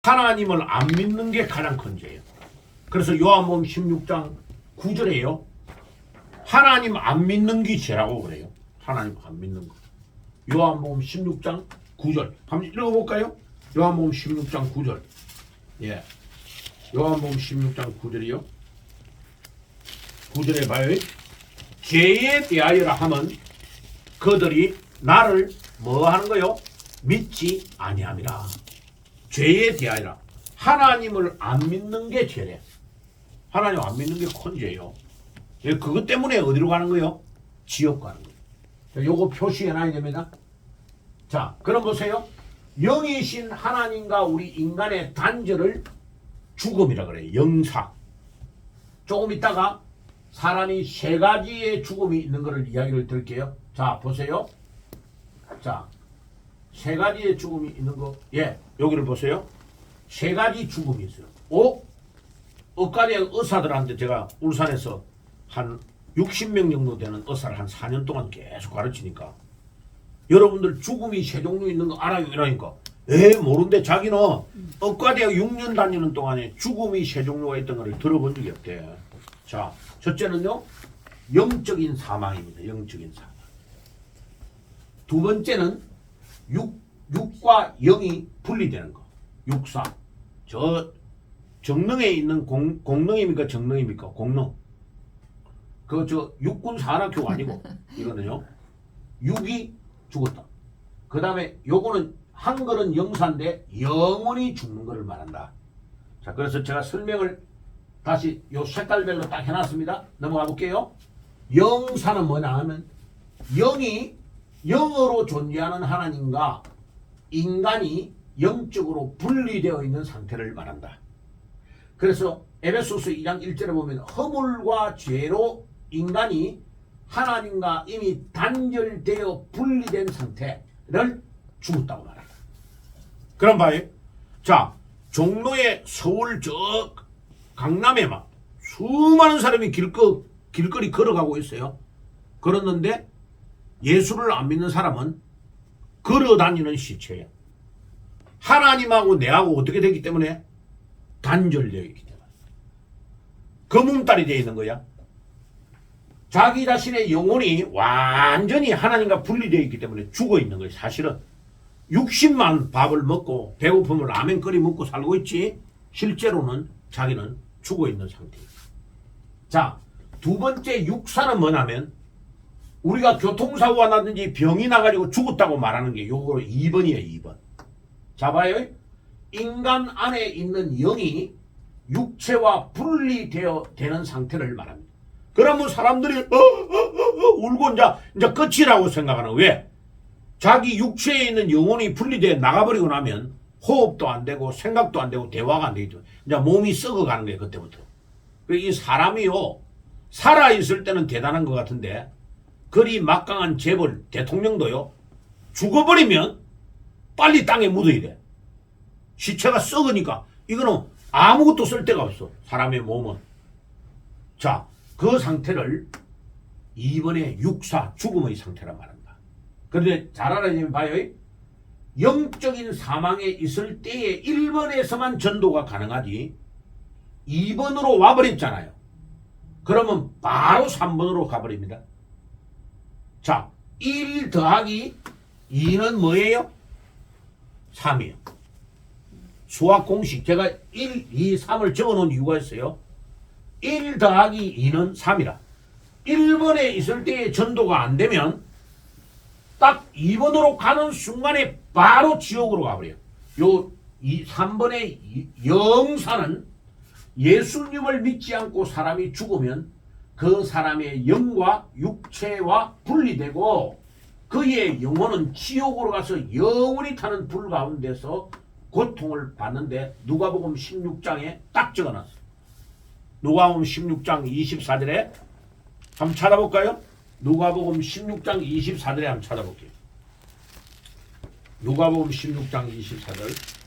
하나님을 안 믿는 게 가장 큰 죄예요. 그래서 요한복음 16장 9절에요. 하나님 안 믿는 게 죄라고 그래요. 하나님 안 믿는 거. 요한복음 16장 9절. 한번 읽어볼까요? 요한복음 16장 9절. 예. 요한복음 16장 9절이요. 9절에 봐요. 죄에 대하여라 하면 그들이 나를 뭐 하는 거요? 믿지 아니함이라. 죄에 대하여라. 하나님을 안 믿는 게 죄래. 하나님 안 믿는 게 큰 죄예요. 그것 때문에 어디로 가는 거요? 지옥 가는 거예요. 요거 표시해놔야 됩니다. 자, 그럼 보세요. 영이신 하나님과 우리 인간의 단절을 죽음이라 그래요. 영사. 조금 있다가 사람이 세 가지의 죽음이 있는 것을 이야기를 드릴게요. 자, 보세요. 자, 세 가지의 죽음이 있는 거. 예, 여기를 보세요. 세 가지 죽음이 있어요. 엇가지 의사들한테 제가 울산에서 한 60명 정도 되는 의사를 한 4년 동안 계속 가르치니까 여러분들 죽음이 세 종류 있는 거 알아요? 이러니까 모른데 자기는 엇가대학 6년 다니는 동안에 죽음이 세 종류가 있던 걸 들어본 적이 없대. 자, 첫째는요, 영적인 사망입니다. 영적인 사망. 두 번째는 육과 영이 분리되는 거. 육사. 저 정릉에 있는 공릉입니까? 정릉입니까? 공릉. 저 육군 산악교 아니고 이거는요. 육이 죽었다. 그 다음에 요거는 한글은 영사인데 영원히 죽는 것을 말한다. 자, 그래서 제가 설명을 다시 요 색깔별로 딱 해놨습니다. 넘어가 볼게요. 영사는 뭐냐 하면 영이 영으로 존재하는 하나님과 인간이 영적으로 분리되어 있는 상태를 말한다. 그래서 에베소서 2장 1절에 보면 허물과 죄로 인간이 하나님과 이미 단절되어 분리된 상태를 죽었다고 말한다. 그럼 봐요. 자, 종로에 서울 저 강남에 막 수많은 사람이 길거리 걸어가고 있어요. 그랬는데 예수를 안 믿는 사람은 걸어다니는 시체야. 하나님하고 내하고 어떻게 되기 때문에 단절되어 있기 때문에 검은딸이 되어 있는 거야. 자기 자신의 영혼이 완전히 하나님과 분리되어 있기 때문에 죽어 있는 거야. 사실은 60만 밥을 먹고 배고프면 라면 끓여 먹고 살고 있지 실제로는 자기는 죽어 있는 상태예요. 자, 두 번째 육사는 뭐냐면 우리가 교통사고가 나든지 병이 나가지고 죽었다고 말하는 게 요거 2번이에요. 2번. 자, 봐요. 인간 안에 있는 영이 육체와 분리되는 상태를 말합니다. 그러면 사람들이 울고 이제 끝이라고 생각하는. 왜? 자기 육체에 있는 영혼이 분리되어 나가버리고 나면 호흡도 안 되고 생각도 안 되고 대화가 안 되기 때문에 이제 몸이 썩어가는 거예요. 그때부터. 이 사람이요, 살아있을 때는 대단한 것 같은데 그리 막강한 재벌 대통령도요, 죽어버리면 빨리 땅에 묻어야 돼. 시체가 썩으니까 이거는 아무것도 쓸 데가 없어. 사람의 몸은. 자, 그 상태를 2번의 육사 죽음의 상태라 말한다. 그런데 잘 알아야지만 봐요. 영적인 사망에 있을 때에 1번에서만 전도가 가능하지 2번으로 와버렸잖아요. 그러면 바로 3번으로 가버립니다. 자, 1 더하기 2는 뭐예요? 3이에요. 수학 공식 제가 1, 2, 3을 적어놓은 이유가 있어요. 1 더하기 2는 3이라. 1번에 있을 때의 전도가 안 되면 딱 2번으로 가는 순간에 바로 지옥으로 가버려요. 3번의 영사는 예수님을 믿지 않고 사람이 죽으면 그 사람의 영과 육체와 분리되고 그의 영혼은 지옥으로 가서 영원히 타는 불 가운데서 고통을 받는데 누가복음 16장에 딱 적어놨어요. 누가복음 16장 24절에 한번 찾아볼까요? 누가복음 16장 24절에 한번 찾아볼게요. 누가복음 16장 24절.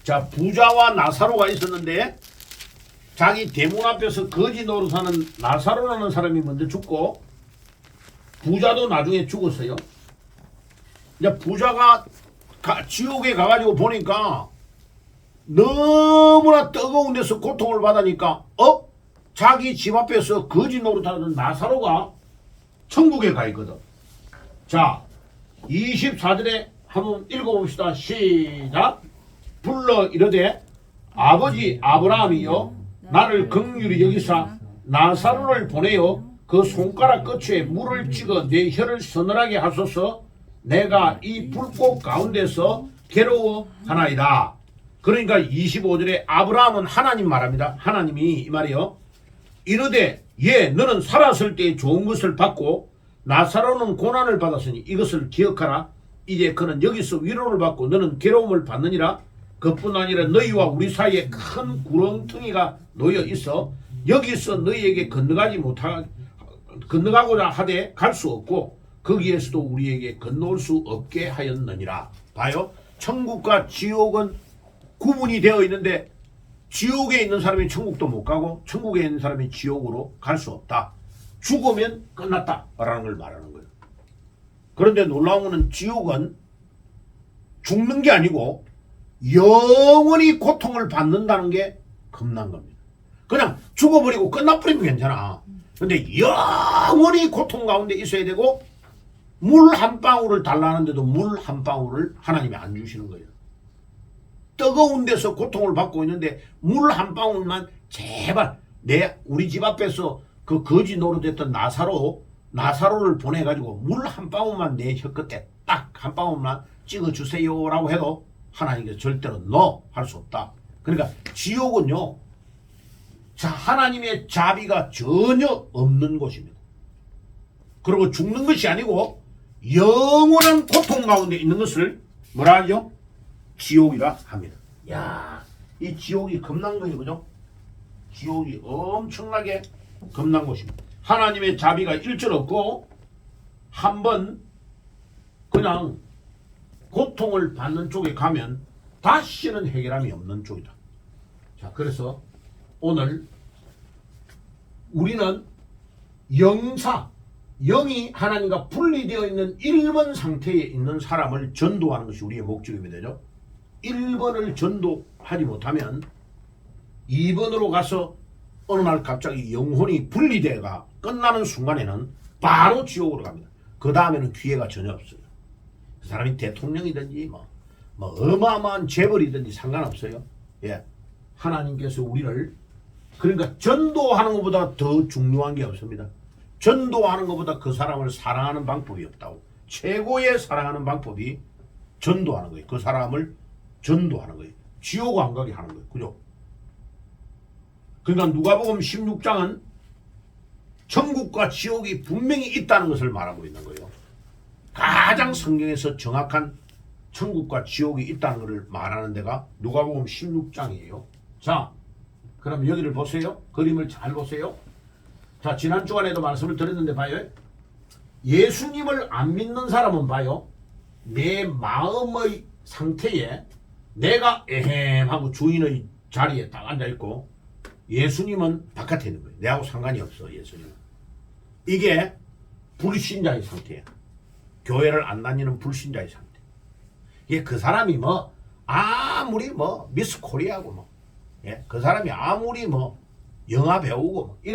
자, 부자와 나사로가 있었는데 자기 대문 앞에서 거지 노릇하는 나사로라는 사람이 먼저 죽고 부자도 나중에 죽었어요. 이제 부자가 지옥에 가가지고 보니까 너무나 뜨거운 데서 고통을 받으니까 자기 집 앞에서 거지 노릇하던 나사로가 천국에 가 있거든. 자, 24절에 한번 읽어봅시다. 시작. 불러 이르되 아버지 아브라함이여 나를 긍휼히 여기사 나사로를 보내어 그 손가락 끝에 물을 찍어 내 혀를 서늘하게 하소서. 내가 이 불꽃 가운데서 괴로워하나이다. 그러니까 25절에 아브라함은 하나님 말합니다. 하나님이 이 말이요. 이르되 너는 살았을 때 좋은 것을 받고 나사로는 고난을 받았으니 이것을 기억하라. 이제 그는 여기서 위로를 받고 너는 괴로움을 받느니라. 그뿐 아니라 너희와 우리 사이에 큰 구렁텅이가 놓여 있어 여기서 너희에게 건너가고자 하되 갈 수 없고 거기에서도 우리에게 건너올 수 없게 하였느니라. 봐요. 천국과 지옥은 구분이 되어 있는데 지옥에 있는 사람이 천국도 못 가고 천국에 있는 사람이 지옥으로 갈 수 없다. 죽으면 끝났다 라는 걸 말하는 거예요. 그런데 놀라운 것은 지옥은 죽는 게 아니고 영원히 고통을 받는다는 게 겁난 겁니다. 그냥 죽어버리고 끝나버리면 괜찮아. 근데 영원히 고통 가운데 있어야 되고 물 한 방울을 달라는데도 물 한 방울을 하나님이 안 주시는 거예요. 뜨거운 데서 고통을 받고 있는데 물 한 방울만 제발 우리 집 앞에서 그 거지 노릇했던 나사로를 보내가지고 물 한 방울만 내 혀 끝에 딱 한 방울만 찍어주세요라고 해도 하나님께서 절대로 no 할 수 없다. 그러니까 지옥은요, 자, 하나님의 자비가 전혀 없는 곳입니다. 그리고 죽는 것이 아니고 영원한 고통 가운데 있는 것을 뭐라 하죠? 지옥이라 합니다. 야, 이 지옥이 겁난 거예요, 그죠? 지옥이 엄청나게 겁난 곳입니다. 하나님의 자비가 일절 없고 한번 그냥 고통을 받는 쪽에 가면 다시는 해결함이 없는 쪽이다. 자, 그래서 오늘 우리는 영이 하나님과 분리되어 있는 1번 상태에 있는 사람을 전도하는 것이 우리의 목적입니다. 1번을 전도하지 못하면 2번으로 가서 어느 날 갑자기 영혼이 분리되어가 끝나는 순간에는 바로 지옥으로 갑니다. 그 다음에는 기회가 전혀 없어요. 그 사람이 대통령이든지 뭐 어마어마한 재벌이든지 상관없어요. 예, 하나님께서 우리를 그러니까 전도하는 것보다 더 중요한 게 없습니다. 전도하는 것보다 그 사람을 사랑하는 방법이 없다고. 최고의 사랑하는 방법이 전도하는 거예요. 그 사람을 전도하는 거예요. 지옥 안 가게 하는 거예요. 그죠? 그러니까 누가복음 16장은 천국과 지옥이 분명히 있다는 것을 말하고 있는 거예요. 가장 성경에서 정확한 천국과 지옥이 있다는 것을 말하는 데가 누가복음 16장이에요. 자, 그럼 여기를 보세요. 그림을 잘 보세요. 자, 지난 주간에도 말씀을 드렸는데 봐요. 예수님을 안 믿는 사람은 봐요. 내 마음의 상태에 내가 에헴하고 주인의 자리에 딱 앉아있고 예수님은 바깥에 있는 거예요. 내하고 상관이 없어. 예수님은. 이게 불신자의 상태야. 교회를 안 다니는 불신자의 상태. 이게 그 사람이 아무리 미스 코리아고 그 사람이 아무리 영화 배우고 이런